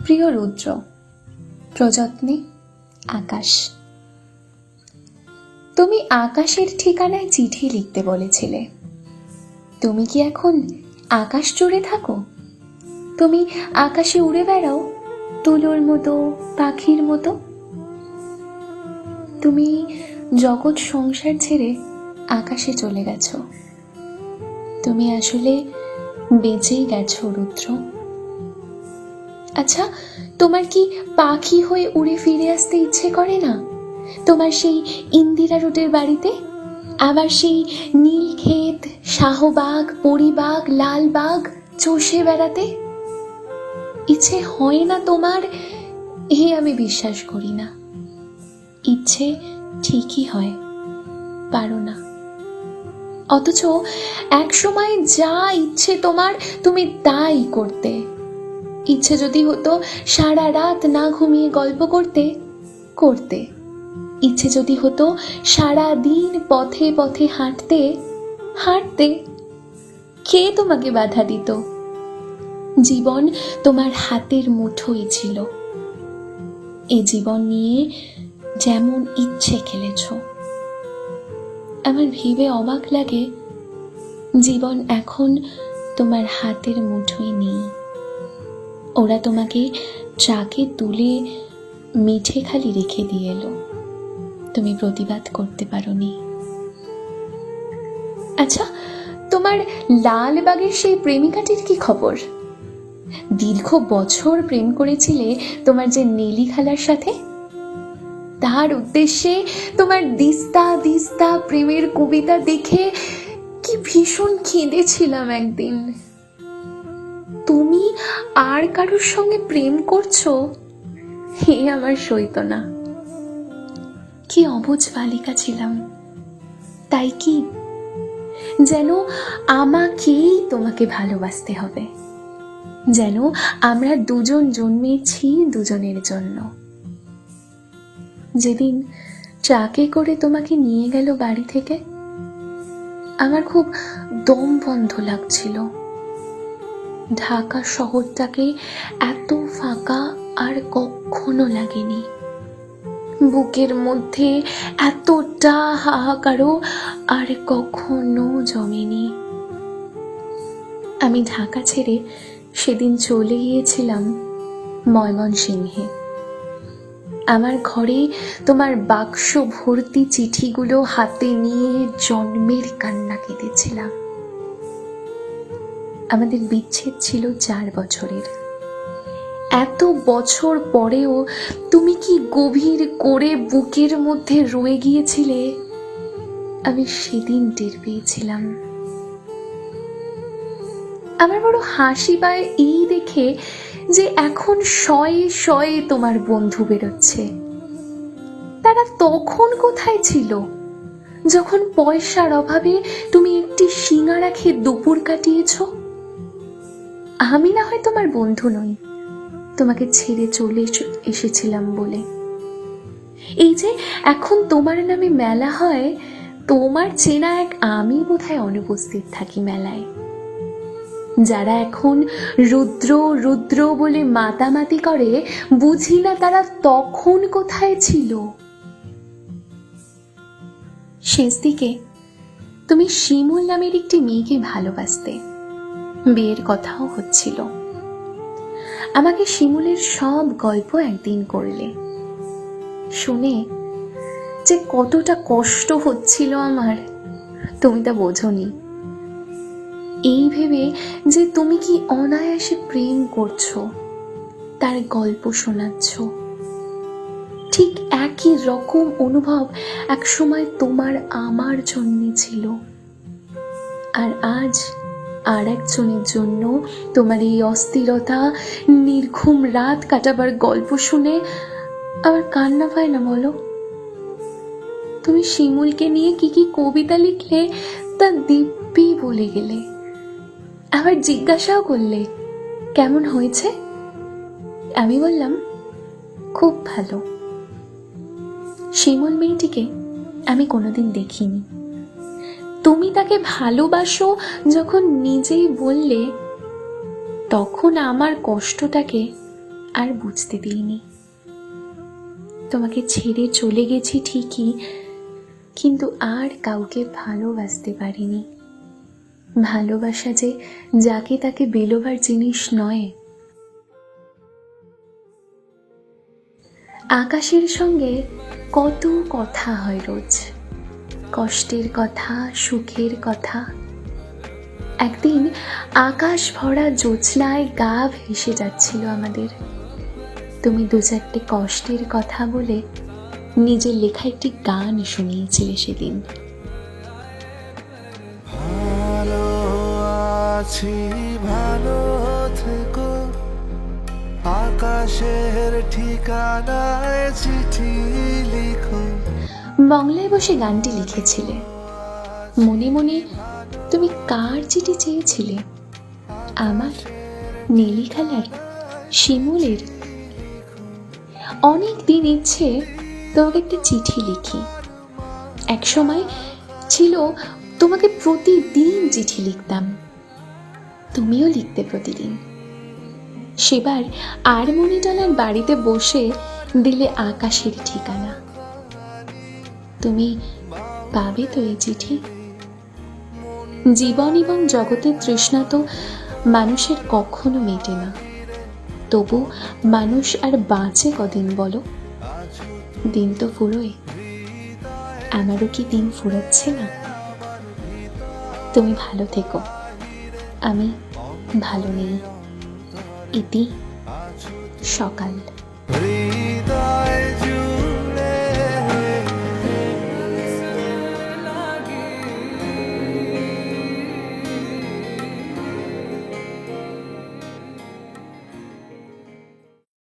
প্রিয় রুদ্র, প্রযত্নে আকাশ। তুমি আকাশের ঠিকানায় চিঠি লিখতে বলেছিলে। তুমি কি এখন আকাশ জুড়ে থাকো? তুমি আকাশে উড়ে বেড়াও তুলোর মতো, পাখির মতো? তুমি জগৎ সংসার ছেড়ে আকাশে চলে গেছো। তুমি আসলে বেঁচেই গেছো রুদ্র। আচ্ছা, তোমার কি পাখি হয়ে উড়ে ফিরে আসতে ইচ্ছে করে না? তোমার সেই ইন্দিরা রোডের বাড়িতে, আবার সেই নীল ক্ষেত, শাহবাগ, পরিবাগ, লালবাগ চষে বেড়াতে ইচ্ছে হয় না তোমার? আমি বিশ্বাস করি না। ইচ্ছে ঠিকই হয়, পারো না। অথচ এক সময় যা ইচ্ছে তোমার, তুমি তাই করতে। ইচ্ছে যদি হতো সারা রাত না ঘুমিয়ে গল্প করতে, করতে। ইচ্ছে যদি হতো সারা দিন পথে পথে হাঁটতে, হাঁটতে। কে তোমাকে বাধা দিত? জীবন তোমার হাতের মুঠোই ছিল। এ জীবন নিয়ে যেমন ইচ্ছে খেলেছ। আমার ভেবে অবাক লাগে, জীবন এখন তোমার হাতের মুঠোই নেই। ওরা তোমাকে ট্রাকে তুলে মিঠে খালি রেখে দিয়ে এলো, তুমি প্রতিবাদ করতে পারোনি। আচ্ছা, তোমার লালবাগের সেই প্রেমিকাটির কি খবর? দীর্ঘ বছর প্রেম করেছিলে তোমার যে নেলি খালার সাথে। তার উদ্দেশ্যে তোমার দিস্তা দিস্তা প্রেমের কবিতা দেখে কি ভীষণ কেঁদেছিলাম একদিন। তুমি আর কারোর সঙ্গে প্রেম করছো, আমার সইত না। কি অবুঝ বালিকা ছিলাম, তাই কি? যেন আমাকেই তোমাকে ভালোবাসতে হবে, যেন আমরা দুজন জন্মেছি দুজনের জন্য। যেদিন ট্রাকে করে তোমাকে নিয়ে গেল বাড়ি থেকে, আমার খুব দম বন্ধ লাগছিল। ঢাকা শহরটাকে এত ফাঁকা আর কখনো লাগেনি। বুকের মধ্যে এতটা হাহাকারও আর কখনো জমেনি। আমি ঢাকা ছেড়ে সেদিন চলে গিয়েছিলাম ময়মনসিংহে। আমার ঘরে তোমার বাক্স ভর্তি চিঠিগুলো হাতে নিয়ে জন্মের কান্না কেঁদেছিলাম। আমাদের বিচ্ছেদ ছিল 4 বছরের। এত বছর পরেও তুমি কি গভীর করে বুকের মধ্যে রয়ে গিয়েছিলে, আমি সেদিন টের পেয়েছিলাম। আমার বড় হাসি পায় এই দেখে যে এখন শয়ে শয়ে তোমার বন্ধু বেরোচ্ছে। তারা তখন কোথায় ছিল, যখন পয়সার অভাবে তুমি একটি সিঙ্গারা খেয়ে দুপুর কাটিয়েছ? আমি না হয় তোমার বন্ধু নই, তোমাকে ছেড়ে চলে এসেছিলাম বলে। এই যে এখন তোমার নামে মেলা হয়, তোমার চেনা এক আমি বোধহয় অনুপস্থিত থাকি মেলায়। যারা এখন রুদ্র রুদ্র বলে মাতামাতি করে, বুঝি না তারা তখন কোথায় ছিল। শেষ দিকে তুমি শিমুল নামের একটি মেয়েকে ভালোবাসতে, বিয়ের কথাও হচ্ছিল। আমাকে শিমুলের সব গল্প একদিন করলে। শুনে যে কতটা কষ্ট হচ্ছিল আমার, তুমি তা বোঝোনি। এই ভেবে যে তুমি কি অনায়াসে প্রেম করছো, তার গল্প শোনাচ্ছ। ঠিক একই রকম অনুভব একসময় তোমার আমার জন্য ছিল। আর আজ আর একজনের জন্য তোমার এই অস্থিরতা, নির্ঘুম রাত কাটাবার গল্প শুনে আমার কান্না পায় না বলো? তুমি শিমুলকে নিয়ে কি কি কবিতা লিখলে তা দিব্যি বলে গেলে। আবার জিজ্ঞাসাও করলে কেমন হয়েছে। আমি বললাম খুব ভালো। শিমুল মেয়েটিকে আমি কোনোদিন দেখিনি। তুমি তাকে ভালোবাসো যখন নিজেই বললে, তখন আমার কষ্টটাকে আর বুঝতে দিইনি। তোমাকে ছেড়ে চলে গেছি ঠিকই, কিন্তু আর কাউকে ভালোবাসতে পারিনি। ভালোবাসা যে যাকে তাকে বিলোবার জিনিস নয়। আকাশের সঙ্গে কত কথা হয় রোজ, কষ্টের কথা, সুখের কথা। একদিন আকাশ ভরা জ্যোৎস্নায় গা ভেসে যাচ্ছিল আমাদের। তুমি দু চারটে কষ্টের কথা বলে নিজের লেখা একটি গান শুনিয়েছিলে সেদিন। ভালো আছি, ভালো থেকো, আকাশের ঠিকানায় চিঠি লিখো। বাংলায় বসে গানটি লিখেছিলে। মনে মনে তুমি কার চিঠি চেয়েছিলে? আমার, নীলি খালার, শিমুলের? অনেক দিন ইচ্ছে তোমাকে একটা চিঠি লিখি। এক সময় ছিল তোমাকে প্রতিদিন চিঠি লিখতাম, তুমিও লিখতে প্রতিদিন। সেবার আর মণিটলার বাড়িতে বসে দিলে আকাশের ঠিকানা। তুমি পাবে তো এই চিঠি? জীবন এবং জগতের তৃষ্ণা তো মানুষের কখনো মেটে না, তবু মানুষ আর বাঁচে কদিন বলো? দিন তো ফুরোয়, আমারও কি দিন ফুরাচ্ছে না? তুমি ভালো থেকো, আমি ভালো নেই। ইতি সকাল।